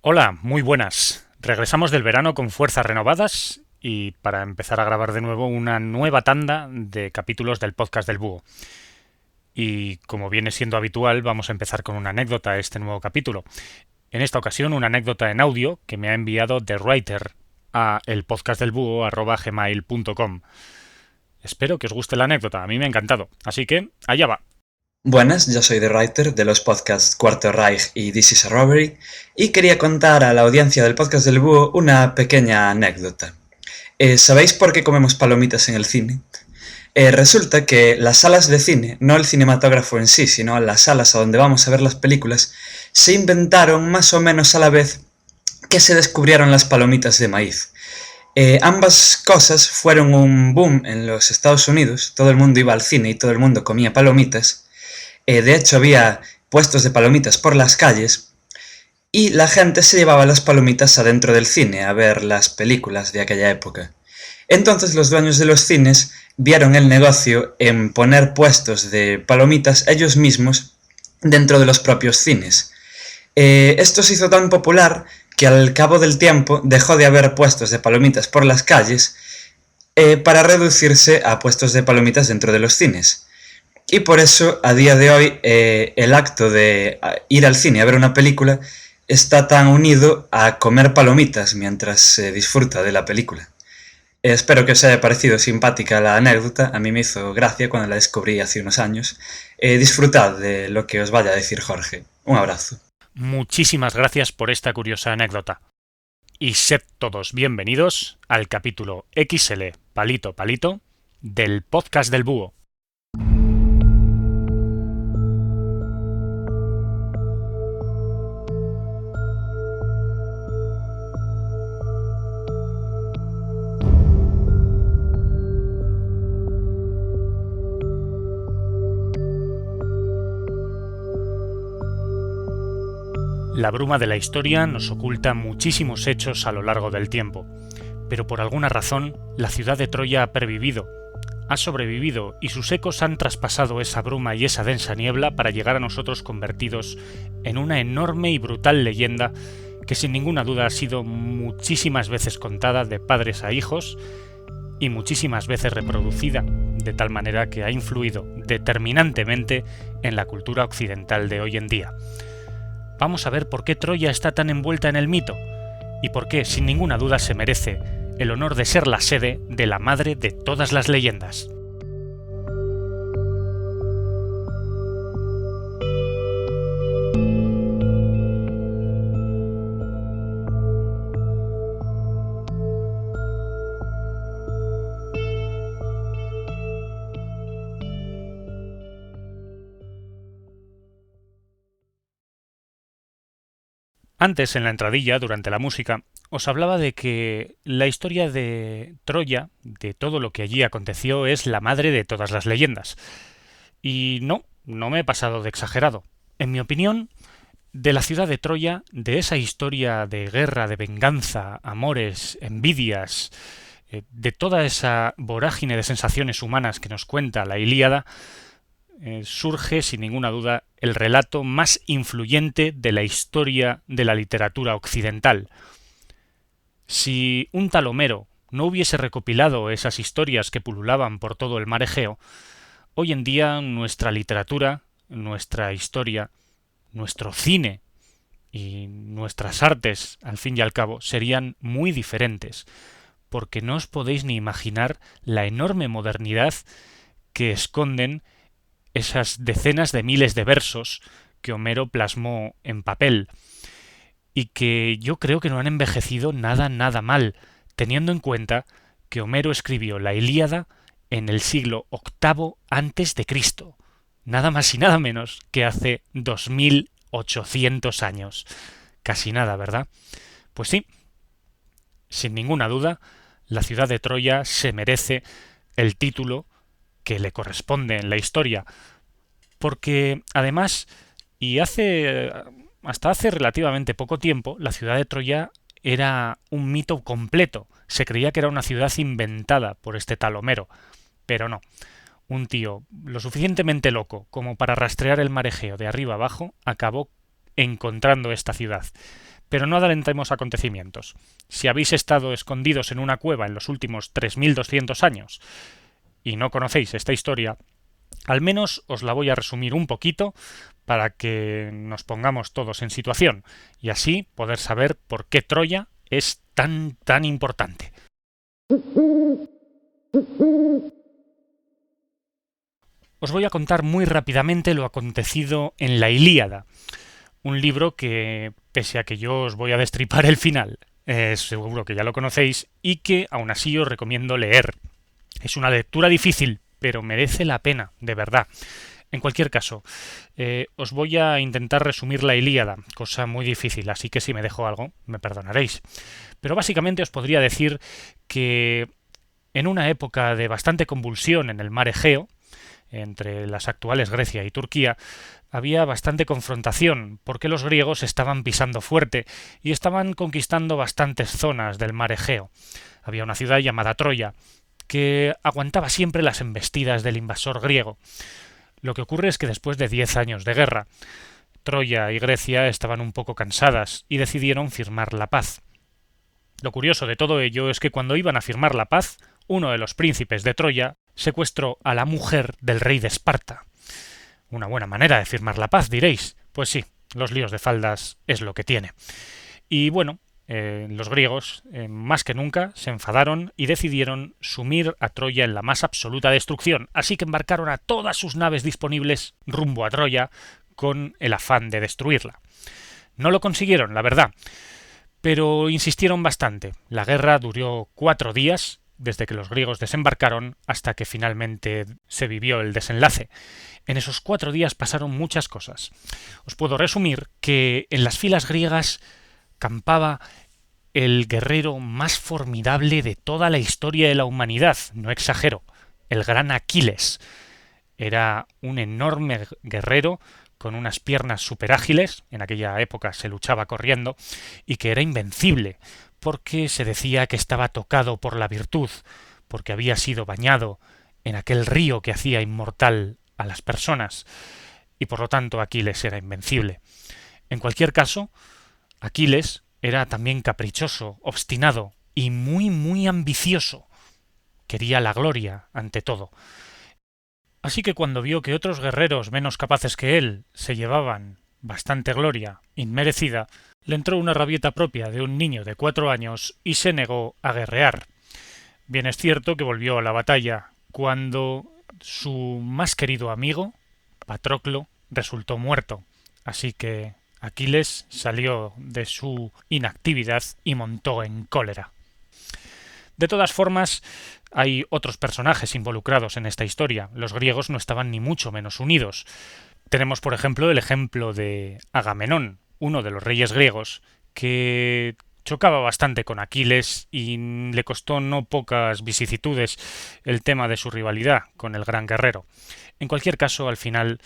Hola, muy buenas. Regresamos del verano con fuerzas renovadas y para empezar a grabar de nuevo una nueva tanda de capítulos del podcast del Búho. Y como viene siendo habitual, vamos a empezar con una anécdota a este nuevo capítulo. En esta ocasión, una anécdota en audio que me ha enviado The Writer a elpodcastdelbúho@gmail.com. Espero que os guste la anécdota, a mí me ha encantado. Así que, allá va. Buenas, yo soy The Writer de los podcasts Cuarto Reich y This is a Robbery y quería contar a la audiencia del podcast del Búho una pequeña anécdota. ¿Sabéis por qué comemos palomitas en el cine? Resulta que las salas de cine, no el cinematógrafo en sí, sino las salas a donde vamos a ver las películas, se inventaron más o menos a la vez que se descubrieron las palomitas de maíz. Ambas cosas fueron un boom en los Estados Unidos, todo el mundo iba al cine y todo el mundo comía palomitas. De hecho, había puestos de palomitas por las calles y la gente se llevaba las palomitas adentro del cine a ver las películas de aquella época. Entonces los dueños de los cines vieron el negocio en poner puestos de palomitas ellos mismos dentro de los propios cines. Esto se hizo tan popular que al cabo del tiempo dejó de haber puestos de palomitas por las calles para reducirse a puestos de palomitas dentro de los cines. Y por eso, a día de hoy, el acto de ir al cine a ver una película está tan unido a comer palomitas mientras se disfruta de la película. Espero que os haya parecido simpática la anécdota, a mí me hizo gracia cuando la descubrí hace unos años. Disfrutad de lo que os vaya a decir Jorge. Un abrazo. Muchísimas gracias por esta curiosa anécdota. Y sed todos bienvenidos al capítulo XL Palito Palito del podcast del Búho. La bruma de la historia nos oculta muchísimos hechos a lo largo del tiempo, pero por alguna razón la ciudad de Troya ha pervivido, ha sobrevivido y sus ecos han traspasado esa bruma y esa densa niebla para llegar a nosotros convertidos en una enorme y brutal leyenda que sin ninguna duda ha sido muchísimas veces contada de padres a hijos y muchísimas veces reproducida, de tal manera que ha influido determinantemente en la cultura occidental de hoy en día. Vamos a ver por qué Troya está tan envuelta en el mito y por qué, sin ninguna duda, se merece el honor de ser la sede de la madre de todas las leyendas. Antes, en la entradilla, durante la música, os hablaba de que la historia de Troya, de todo lo que allí aconteció, es la madre de todas las leyendas. Y no me he pasado de exagerado. En mi opinión, de la ciudad de Troya, de esa historia de guerra, de venganza, amores, envidias, de toda esa vorágine de sensaciones humanas que nos cuenta la Ilíada, surge sin ninguna duda el relato más influyente de la historia de la literatura occidental. Si un tal Homero no hubiese recopilado esas historias que pululaban por todo el mar Egeo, hoy en día nuestra literatura, nuestra historia, nuestro cine y nuestras artes, al fin y al cabo, serían muy diferentes, porque no os podéis ni imaginar la enorme modernidad que esconden esas decenas de miles de versos que Homero plasmó en papel y que yo creo que no han envejecido nada mal, teniendo en cuenta que Homero escribió la Ilíada en el siglo VIII antes de Cristo, nada más y nada menos que hace 2800 años. Casi nada, ¿verdad? Pues sí, sin ninguna duda, la ciudad de Troya se merece el título que le corresponde en la historia, porque además, hasta hace relativamente poco tiempo, la ciudad de Troya era un mito completo. Se creía que era una ciudad inventada por este tal Homero, pero no. Un tío lo suficientemente loco como para rastrear el mar Egeo de arriba abajo acabó encontrando esta ciudad. Pero no adelantemos acontecimientos. Si habéis estado escondidos en una cueva en los últimos 3200 años y no conocéis esta historia, al menos os la voy a resumir un poquito para que nos pongamos todos en situación y así poder saber por qué Troya es tan importante. Os voy a contar muy rápidamente lo acontecido en la Ilíada, un libro que, pese a que yo os voy a destripar el final, seguro que ya lo conocéis y que aún así os recomiendo leer. Es una lectura difícil, pero merece la pena, de verdad. En cualquier caso, os voy a intentar resumir la Ilíada, cosa muy difícil, así que si me dejo algo, me perdonaréis. Pero básicamente os podría decir que en una época de bastante convulsión en el mar Egeo, entre las actuales Grecia y Turquía, había bastante confrontación, porque los griegos estaban pisando fuerte y estaban conquistando bastantes zonas del mar Egeo. Había una ciudad llamada Troya, que aguantaba siempre las embestidas del invasor griego. Lo que ocurre es que después de 10 años de guerra, Troya y Grecia estaban un poco cansadas y decidieron firmar la paz. Lo curioso de todo ello es que cuando iban a firmar la paz, uno de los príncipes de Troya secuestró a la mujer del rey de Esparta. Una buena manera de firmar la paz, diréis. Pues sí, los líos de faldas es lo que tiene. Y bueno, los griegos, más que nunca, se enfadaron y decidieron sumir a Troya en la más absoluta destrucción, así que embarcaron a todas sus naves disponibles rumbo a Troya con el afán de destruirla. No lo consiguieron, la verdad, pero insistieron bastante. La guerra duró 4 días, desde que los griegos desembarcaron hasta que finalmente se vivió el desenlace. En esos 4 días pasaron muchas cosas. Os puedo resumir que en las filas griegas campaba el guerrero más formidable de toda la historia de la humanidad, no exagero, el gran Aquiles. Era un enorme guerrero con unas piernas superágiles, en aquella época se luchaba corriendo, y que era invencible, porque se decía que estaba tocado por la virtud, porque había sido bañado en aquel río que hacía inmortal a las personas, y por lo tanto Aquiles era invencible. En cualquier caso, Aquiles era también caprichoso, obstinado y muy ambicioso. Quería la gloria ante todo. Así que cuando vio que otros guerreros menos capaces que él se llevaban bastante gloria inmerecida, le entró una rabieta propia de un niño de 4 años y se negó a guerrear. Bien es cierto que volvió a la batalla cuando su más querido amigo, Patroclo, resultó muerto. Así que Aquiles salió de su inactividad y montó en cólera. De todas formas, hay otros personajes involucrados en esta historia. Los griegos no estaban ni mucho menos unidos. Tenemos, por ejemplo, el ejemplo de Agamenón, uno de los reyes griegos, que chocaba bastante con Aquiles y le costó no pocas vicisitudes el tema de su rivalidad con el gran guerrero. En cualquier caso, al final,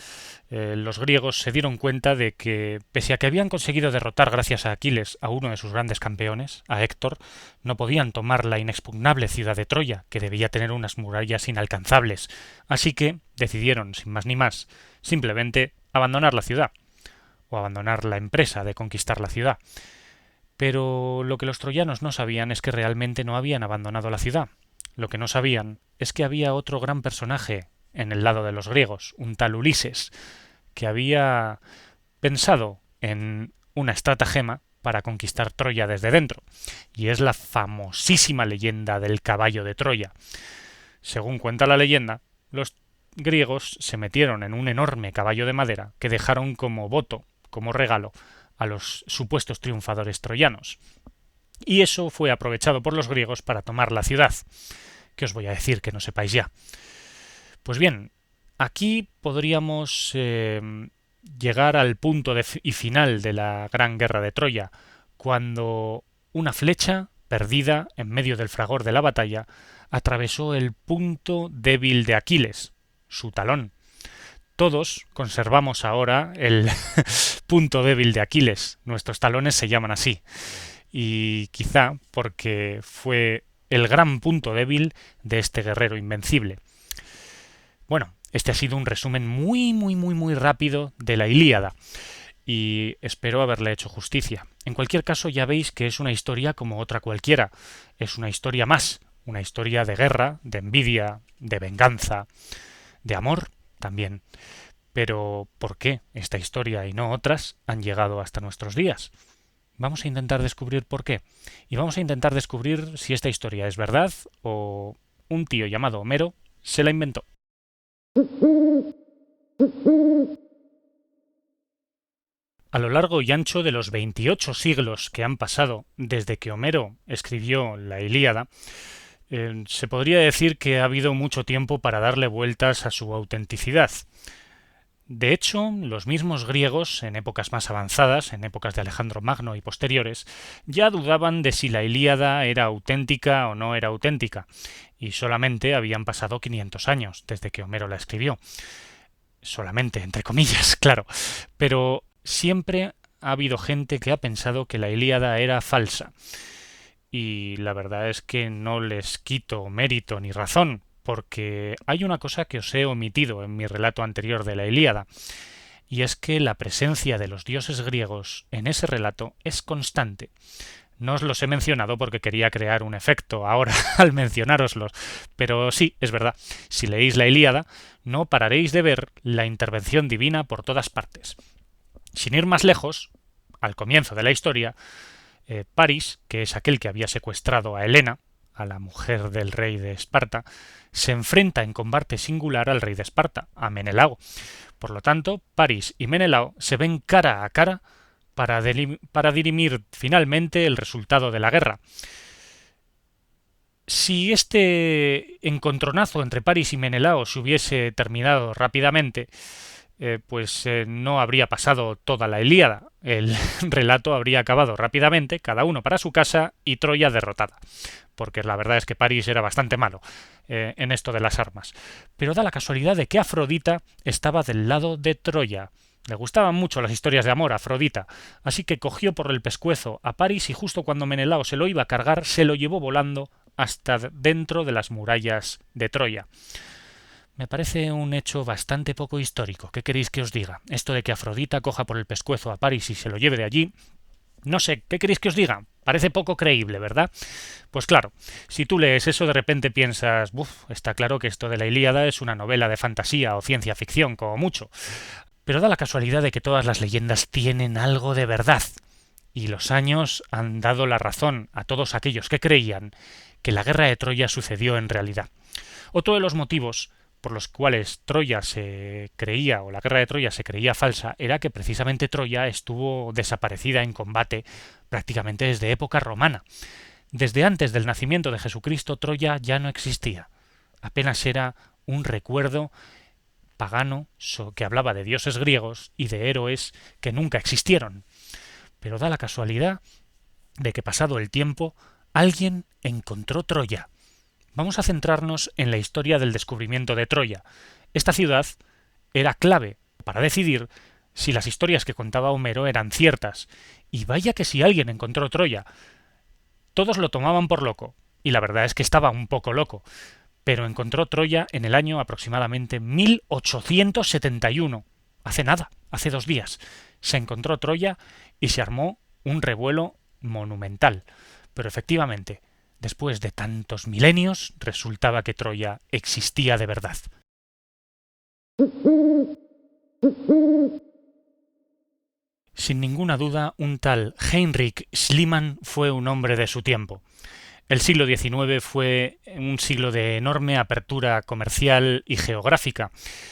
los griegos se dieron cuenta de que, pese a que habían conseguido derrotar gracias a Aquiles a uno de sus grandes campeones, a Héctor, no podían tomar la inexpugnable ciudad de Troya, que debía tener unas murallas inalcanzables. Así que decidieron, sin más ni más, simplemente abandonar la ciudad, o abandonar la empresa de conquistar la ciudad. Pero lo que los troyanos no sabían es que realmente no habían abandonado la ciudad. Lo que no sabían es que había otro gran personaje en el lado de los griegos, un tal Ulises, que había pensado en una estratagema para conquistar Troya desde dentro, y es la famosísima leyenda del caballo de Troya. Según cuenta la leyenda, los griegos se metieron en un enorme caballo de madera que dejaron como voto, como regalo, a los supuestos triunfadores troyanos. Y eso fue aprovechado por los griegos para tomar la ciudad. ¿Qué os voy a decir que no sepáis ya? Pues bien, aquí podríamos llegar al punto y final de la gran guerra de Troya, cuando una flecha perdida en medio del fragor de la batalla atravesó el punto débil de Aquiles, su talón. Todos conservamos ahora el punto débil de Aquiles, nuestros talones se llaman así, y quizá porque fue el gran punto débil de este guerrero invencible. Bueno, este ha sido un resumen muy rápido de la Ilíada. y espero haberle hecho justicia. En cualquier caso, ya veis que es una historia como otra cualquiera. Es una historia más, una historia de guerra, de envidia, de venganza, de amor también. Pero ¿por qué esta historia y no otras han llegado hasta nuestros días? Vamos a intentar descubrir por qué. Y vamos a intentar descubrir si esta historia es verdad o un tío llamado Homero se la inventó. A lo largo y ancho de los 28 siglos que han pasado desde que Homero escribió la Ilíada, se podría decir que ha habido mucho tiempo para darle vueltas a su autenticidad. De hecho, los mismos griegos, en épocas más avanzadas, en épocas de Alejandro Magno y posteriores, ya dudaban de si la Ilíada era auténtica o no era auténtica, y solamente habían pasado 500 años desde que Homero la escribió. Solamente, entre comillas, claro. Pero siempre ha habido gente que ha pensado que la Ilíada era falsa. Y la verdad es que no les quito mérito ni razón, porque hay una cosa que os he omitido en mi relato anterior de la Ilíada, y es que la presencia de los dioses griegos en ese relato es constante. No os los he mencionado porque quería crear un efecto ahora al mencionároslos, pero sí, es verdad, si leéis la Ilíada, no pararéis de ver la intervención divina por todas partes. Sin ir más lejos, al comienzo de la historia, París, que es aquel que había secuestrado a Helena, a la mujer del rey de Esparta, se enfrenta en combate singular al rey de Esparta, a Menelao. Por lo tanto, París y Menelao se ven cara a cara para dirimir finalmente el resultado de la guerra. Si este encontronazo entre París y Menelao se hubiese terminado rápidamente, pues no habría pasado toda la Ilíada. El relato habría acabado rápidamente, cada uno para su casa y Troya derrotada. Porque la verdad es que París era bastante malo en esto de las armas. Pero da la casualidad de que Afrodita estaba del lado de Troya. Le gustaban mucho las historias de amor a Afrodita, así que cogió por el pescuezo a París y justo cuando Menelao se lo iba a cargar, se lo llevó volando hasta dentro de las murallas de Troya. Me parece un hecho bastante poco histórico. ¿Qué queréis que os diga? Esto de que Afrodita coja por el pescuezo a París y se lo lleve de allí, no sé, ¿qué queréis que os diga? Parece poco creíble, ¿verdad? Pues claro, si tú lees eso de repente piensas, está claro que esto de la Ilíada es una novela de fantasía o ciencia ficción, como mucho. Pero da la casualidad de que todas las leyendas tienen algo de verdad. Y los años han dado la razón a todos aquellos que creían que la guerra de Troya sucedió en realidad. Otro de los motivos por los cuales Troya se creía, o la guerra de Troya se creía falsa, era que precisamente Troya estuvo desaparecida en combate prácticamente desde época romana. Desde antes del nacimiento de Jesucristo, Troya ya no existía. Apenas era un recuerdo pagano que hablaba de dioses griegos y de héroes que nunca existieron. Pero da la casualidad de que pasado el tiempo, alguien encontró Troya. Vamos a centrarnos en la historia del descubrimiento de Troya. Esta ciudad era clave para decidir si las historias que contaba Homero eran ciertas. Y vaya que si alguien encontró Troya. Todos lo tomaban por loco, y la verdad es que estaba un poco loco, pero encontró Troya en el año aproximadamente 1871. Hace nada, hace 2 días. Se encontró Troya y se armó un revuelo monumental. Pero efectivamente, después de tantos milenios, resultaba que Troya existía de verdad. Sin ninguna duda, un tal Heinrich Schliemann fue un hombre de su tiempo. El siglo XIX fue un siglo de enorme apertura comercial y geográfica.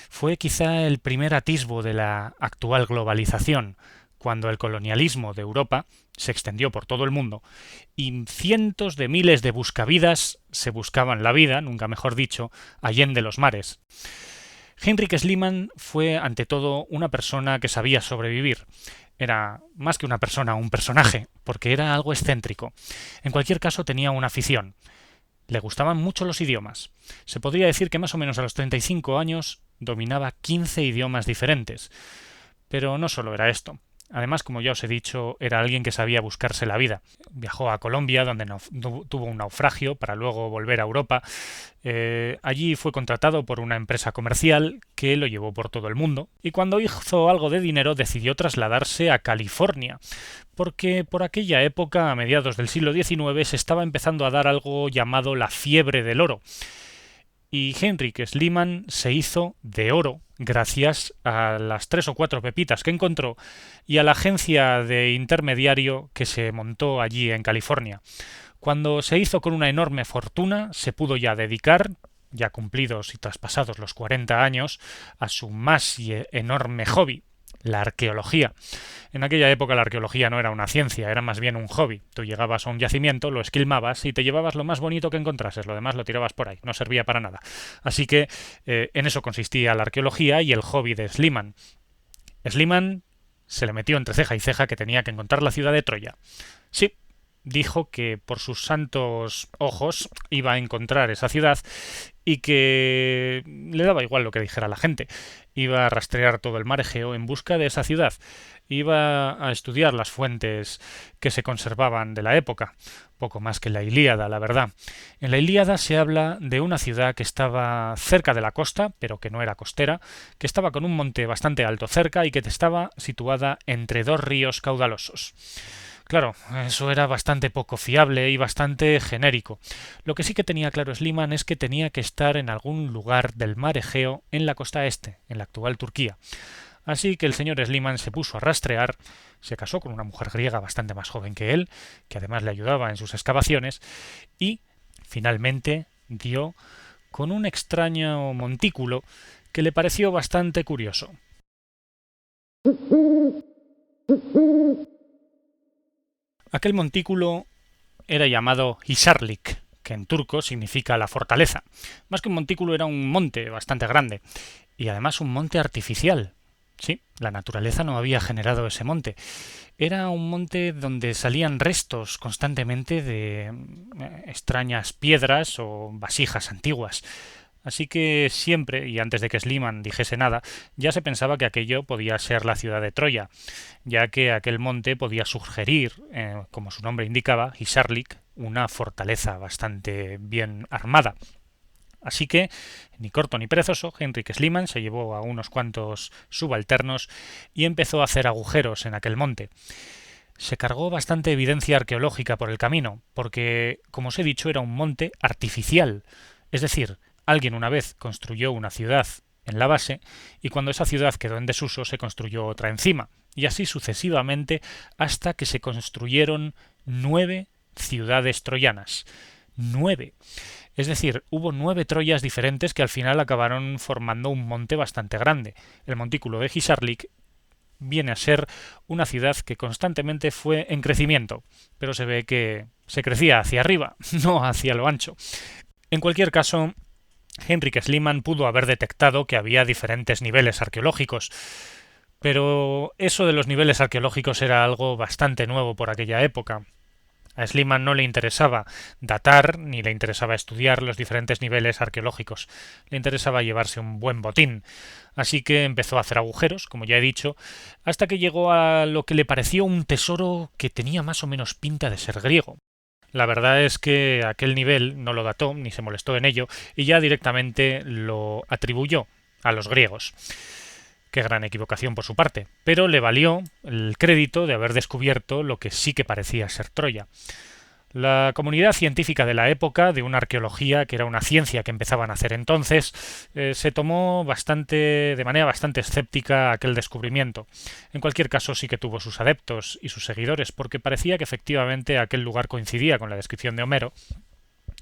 Fue quizá el primer atisbo de la actual globalización, cuando el colonialismo de Europa se extendió por todo el mundo y cientos de miles de buscavidas se buscaban la vida, nunca mejor dicho, allende los mares. Heinrich Schliemann fue, ante todo, una persona que sabía sobrevivir. Era más que una persona, un personaje, porque era algo excéntrico. En cualquier caso, tenía una afición. Le gustaban mucho los idiomas. Se podría decir que más o menos a los 35 años dominaba 15 idiomas diferentes. Pero no solo era esto. Además, como ya os he dicho, era alguien que sabía buscarse la vida. Viajó a Colombia, donde tuvo un naufragio, para luego volver a Europa. Allí fue contratado por una empresa comercial que lo llevó por todo el mundo. Y cuando hizo algo de dinero, decidió trasladarse a California, porque por aquella época, a mediados del siglo XIX, se estaba empezando a dar algo llamado la fiebre del oro. Y Heinrich Schliemann se hizo de oro gracias a las 3 o 4 pepitas que encontró y a la agencia de intermediario que se montó allí en California. Cuando se hizo con una enorme fortuna, se pudo ya dedicar, ya cumplidos y traspasados los 40 años, a su más enorme hobby, la arqueología. En aquella época la arqueología no era una ciencia, era más bien un hobby. Tú llegabas a un yacimiento, lo esquilmabas y te llevabas lo más bonito que encontrases, lo demás lo tirabas por ahí, no servía para nada. Así que en eso consistía la arqueología y el hobby de Schliemann. Schliemann se le metió entre ceja y ceja que tenía que encontrar la ciudad de Troya. Sí, dijo que por sus santos ojos iba a encontrar esa ciudad y que le daba igual lo que dijera la gente. Iba a rastrear todo el mar Egeo en busca de esa ciudad. Iba a estudiar las fuentes que se conservaban de la época, poco más que la Ilíada, la verdad. En la Ilíada se habla de una ciudad que estaba cerca de la costa, pero que no era costera, que estaba con un monte bastante alto cerca y que estaba situada entre 2 ríos caudalosos. Claro, eso era bastante poco fiable y bastante genérico. Lo que sí que tenía claro Schliemann es que tenía que estar en algún lugar del mar Egeo en la costa este, en la actual Turquía. Así que el señor Schliemann se puso a rastrear, se casó con una mujer griega bastante más joven que él, que además le ayudaba en sus excavaciones, y finalmente dio con un extraño montículo que le pareció bastante curioso. Aquel montículo era llamado Hisarlik, que en turco significa la fortaleza. Más que un montículo era un monte bastante grande, y además un monte artificial. Sí, la naturaleza no había generado ese monte. Era un monte donde salían restos constantemente de extrañas piedras o vasijas antiguas. Así que siempre, y antes de que Schliemann dijese nada, ya se pensaba que aquello podía ser la ciudad de Troya, ya que aquel monte podía sugerir, como su nombre indicaba, Hisarlik, una fortaleza bastante bien armada. Así que, ni corto ni perezoso, Heinrich Schliemann se llevó a unos cuantos subalternos y empezó a hacer agujeros en aquel monte. Se cargó bastante evidencia arqueológica por el camino, porque, como os he dicho, era un monte artificial, es decir, alguien una vez construyó una ciudad en la base y cuando esa ciudad quedó en desuso se construyó otra encima, y así sucesivamente hasta que se construyeron 9 ciudades troyanas. 9. Es decir, hubo 9 Troyas diferentes que al final acabaron formando un monte bastante grande. El montículo de Hisarlik viene a ser una ciudad que constantemente fue en crecimiento, pero se ve que se crecía hacia arriba, no hacia lo ancho. En cualquier caso, Heinrich Schliemann pudo haber detectado que había diferentes niveles arqueológicos, pero eso de los niveles arqueológicos era algo bastante nuevo por aquella época. A Schliemann no le interesaba datar ni le interesaba estudiar los diferentes niveles arqueológicos. Le interesaba llevarse un buen botín. Así que empezó a hacer agujeros, como ya he dicho, hasta que llegó a lo que le pareció un tesoro que tenía más o menos pinta de ser griego. La verdad es que aquel nivel no lo dató ni se molestó en ello y ya directamente lo atribuyó a los griegos. Qué gran equivocación por su parte, pero le valió el crédito de haber descubierto lo que sí que parecía ser Troya. La comunidad científica de la época, de una arqueología que era una ciencia que empezaban a hacer entonces, se tomó de manera bastante escéptica aquel descubrimiento. En cualquier caso sí que tuvo sus adeptos y sus seguidores, porque parecía que efectivamente aquel lugar coincidía con la descripción de Homero,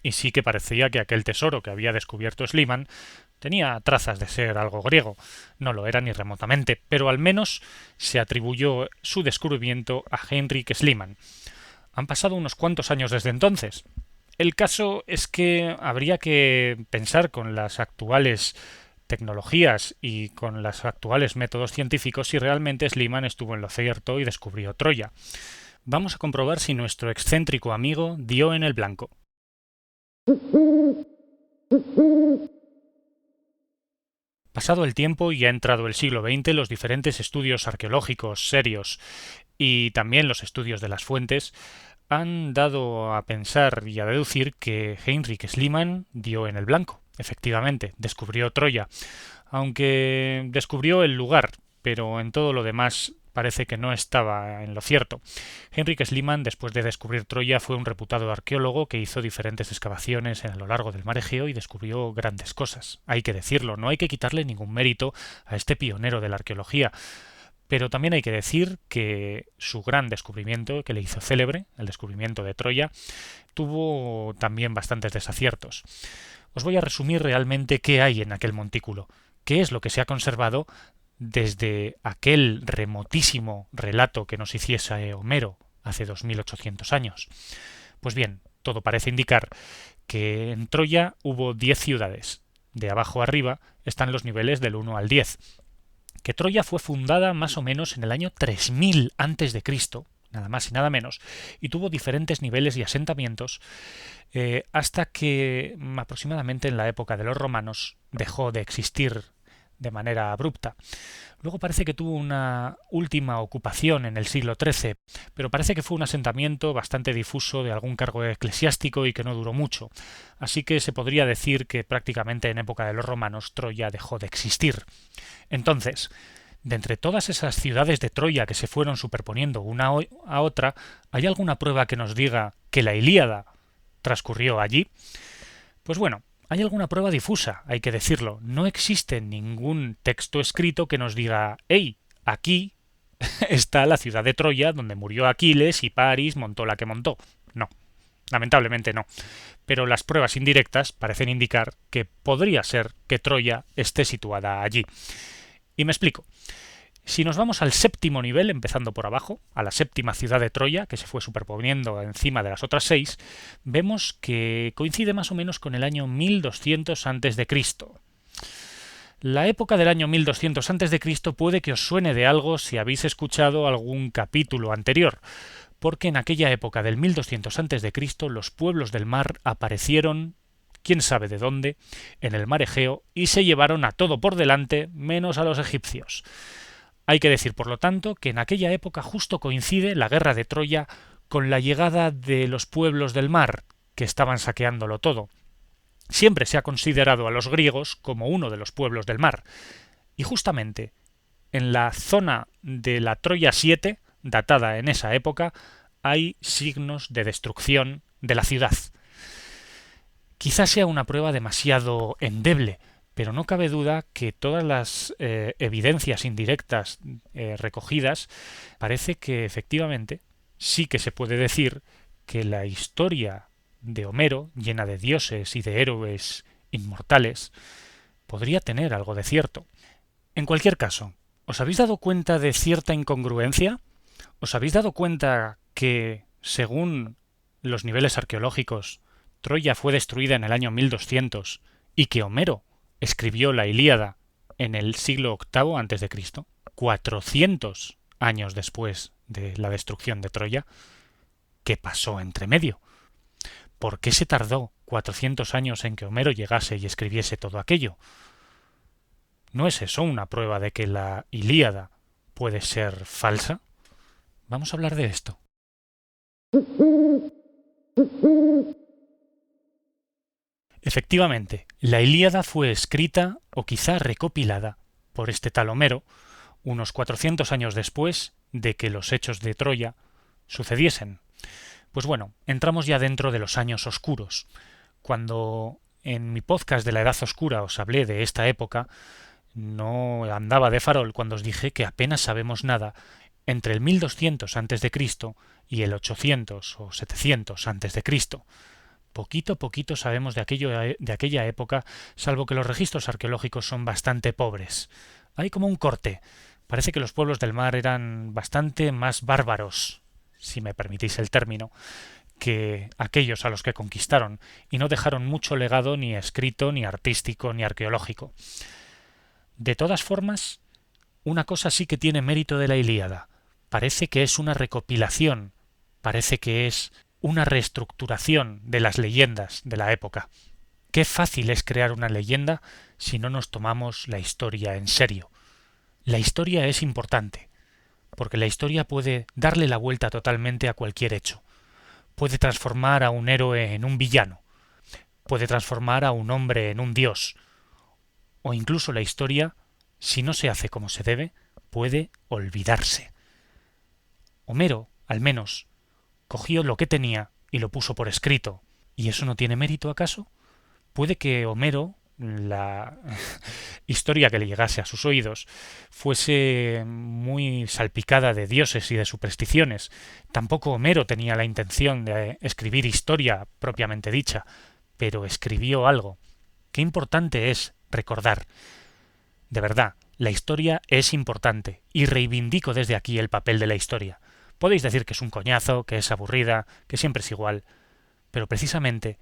y sí que parecía que aquel tesoro que había descubierto Schliemann tenía trazas de ser algo griego. No lo era ni remotamente, pero al menos se atribuyó su descubrimiento a Heinrich Schliemann. Han pasado unos cuantos años desde entonces. El caso es que habría que pensar con las actuales tecnologías y con los actuales métodos científicos si realmente Schliemann estuvo en lo cierto y descubrió Troya. Vamos a comprobar si nuestro excéntrico amigo dio en el blanco. Pasado el tiempo y ha entrado el siglo XX, los diferentes estudios arqueológicos serios y también los estudios de las fuentes han dado a pensar y a deducir que Heinrich Schliemann dio en el blanco. Efectivamente, descubrió Troya, aunque descubrió el lugar, pero en todo lo demás parece que no estaba en lo cierto. Heinrich Schliemann, después de descubrir Troya, fue un reputado arqueólogo que hizo diferentes excavaciones a lo largo del mar Egeo y descubrió grandes cosas. Hay que decirlo, no hay que quitarle ningún mérito a este pionero de la arqueología. Pero también hay que decir que su gran descubrimiento, que le hizo célebre, el descubrimiento de Troya, tuvo también bastantes desaciertos. Os voy a resumir realmente qué hay en aquel montículo, qué es lo que se ha conservado desde aquel remotísimo relato que nos hiciese Homero hace 2800 años. Pues bien, todo parece indicar que en Troya hubo 10 ciudades. De abajo arriba están los niveles del 1 al 10. Que Troya fue fundada más o menos en el año 3000 antes de Cristo, nada más y nada menos, y tuvo diferentes niveles y asentamientos hasta que aproximadamente en la época de los romanos dejó de existir de manera abrupta. Luego parece que tuvo una última ocupación en el siglo XIII, pero parece que fue un asentamiento bastante difuso de algún cargo eclesiástico y que no duró mucho. Así que se podría decir que prácticamente en época de los romanos Troya dejó de existir. Entonces, de entre todas esas ciudades de Troya que se fueron superponiendo una a otra, ¿hay alguna prueba que nos diga que la Ilíada transcurrió allí? Pues bueno, hay alguna prueba difusa, hay que decirlo. No existe ningún texto escrito que nos diga «Hey, aquí está la ciudad de Troya donde murió Aquiles y Paris montó la que montó». No, lamentablemente no. Pero las pruebas indirectas parecen indicar que podría ser que Troya esté situada allí. Y me explico. Si nos vamos al séptimo nivel, empezando por abajo, a la séptima ciudad de Troya, que se fue superponiendo encima de las otras 6, vemos que coincide más o menos con el año 1200 a.C. La época del año 1200 a.C. puede que os suene de algo si habéis escuchado algún capítulo anterior, porque en aquella época del 1200 a.C. los pueblos del mar aparecieron, quién sabe de dónde, en el mar Egeo y se llevaron a todo por delante menos a los egipcios. Hay que decir, por lo tanto, que en aquella época justo coincide la guerra de Troya con la llegada de los pueblos del mar, que estaban saqueándolo todo. Siempre se ha considerado a los griegos como uno de los pueblos del mar. Y justamente en la zona de la Troya 7, datada en esa época, hay signos de destrucción de la ciudad. Quizás sea una prueba demasiado endeble, pero no cabe duda que todas las evidencias indirectas recogidas parece que efectivamente sí que se puede decir que la historia de Homero, llena de dioses y de héroes inmortales, podría tener algo de cierto. En cualquier caso, ¿os habéis dado cuenta de cierta incongruencia? ¿Os habéis dado cuenta que, según los niveles arqueológicos, Troya fue destruida en el año 1200 y que Homero escribió la Ilíada en el siglo VIII a.C., 400 años después de la destrucción de Troya? ¿Qué pasó entre medio? ¿Por qué se tardó 400 años en que Homero llegase y escribiese todo aquello? ¿No es eso una prueba de que la Ilíada puede ser falsa? Vamos a hablar de esto. Efectivamente, la Ilíada fue escrita o quizá recopilada por este tal Homero unos 400 años después de que los hechos de Troya sucediesen. Pues bueno, entramos ya dentro de los años oscuros. Cuando en mi podcast de la Edad Oscura os hablé de esta época, no andaba de farol cuando os dije que apenas sabemos nada entre el 1200 a.C. y el 800 o 700 a.C. Poquito a poquito sabemos de aquella época, salvo que los registros arqueológicos son bastante pobres. Hay como un corte. Parece que los pueblos del mar eran bastante más bárbaros, si me permitís el término, que aquellos a los que conquistaron, y no dejaron mucho legado ni escrito, ni artístico, ni arqueológico. De todas formas, una cosa sí que tiene mérito de la Ilíada. Parece que es una recopilación, parece que es una reestructuración de las leyendas de la época. Qué fácil es crear una leyenda si no nos tomamos la historia en serio. La historia es importante, porque la historia puede darle la vuelta totalmente a cualquier hecho. Puede transformar a un héroe en un villano, puede transformar a un hombre en un dios, o incluso la historia, si no se hace como se debe, puede olvidarse. Homero, al menos, cogió lo que tenía y lo puso por escrito. ¿Y eso no tiene mérito acaso? Puede que Homero, la historia que le llegase a sus oídos, fuese muy salpicada de dioses y de supersticiones. Tampoco Homero tenía la intención de escribir historia propiamente dicha, pero escribió algo. Qué importante es recordar. De verdad, la historia es importante, y reivindico desde aquí el papel de la historia. Podéis decir que es un coñazo, que es aburrida, que siempre es igual, pero precisamente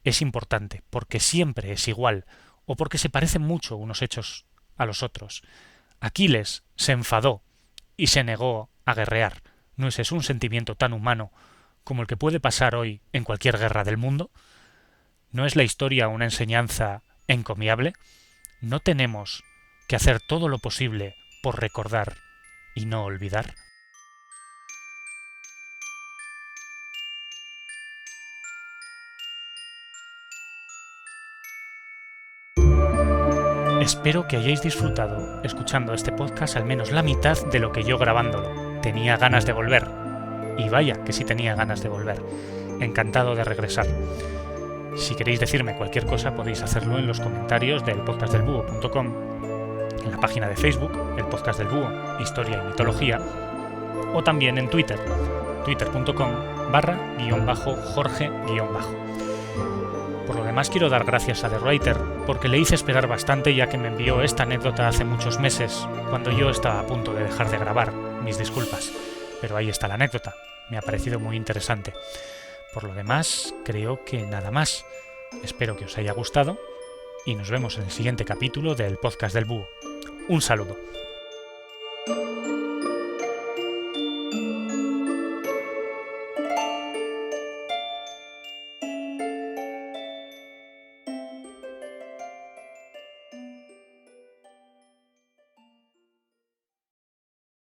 es importante, porque siempre es igual, o porque se parecen mucho unos hechos a los otros. Aquiles se enfadó y se negó a guerrear. ¿No es eso un sentimiento tan humano como el que puede pasar hoy en cualquier guerra del mundo? ¿No es la historia una enseñanza encomiable? ¿No tenemos que hacer todo lo posible por recordar y no olvidar? Espero que hayáis disfrutado escuchando este podcast al menos la mitad de lo que yo grabándolo. Tenía ganas de volver. Y vaya que sí tenía ganas de volver. Encantado de regresar. Si queréis decirme cualquier cosa podéis hacerlo en los comentarios del podcastdelbúho.com, en la página de Facebook, el Podcast del Búho, Historia y Mitología, o también en Twitter, twitter.com/Jorge-. Por lo demás quiero dar gracias a The Writer, porque le hice esperar bastante ya que me envió esta anécdota hace muchos meses, cuando yo estaba a punto de dejar de grabar. Mis disculpas, pero ahí está la anécdota, me ha parecido muy interesante. Por lo demás, creo que nada más. Espero que os haya gustado y nos vemos en el siguiente capítulo del Podcast del Búho. Un saludo.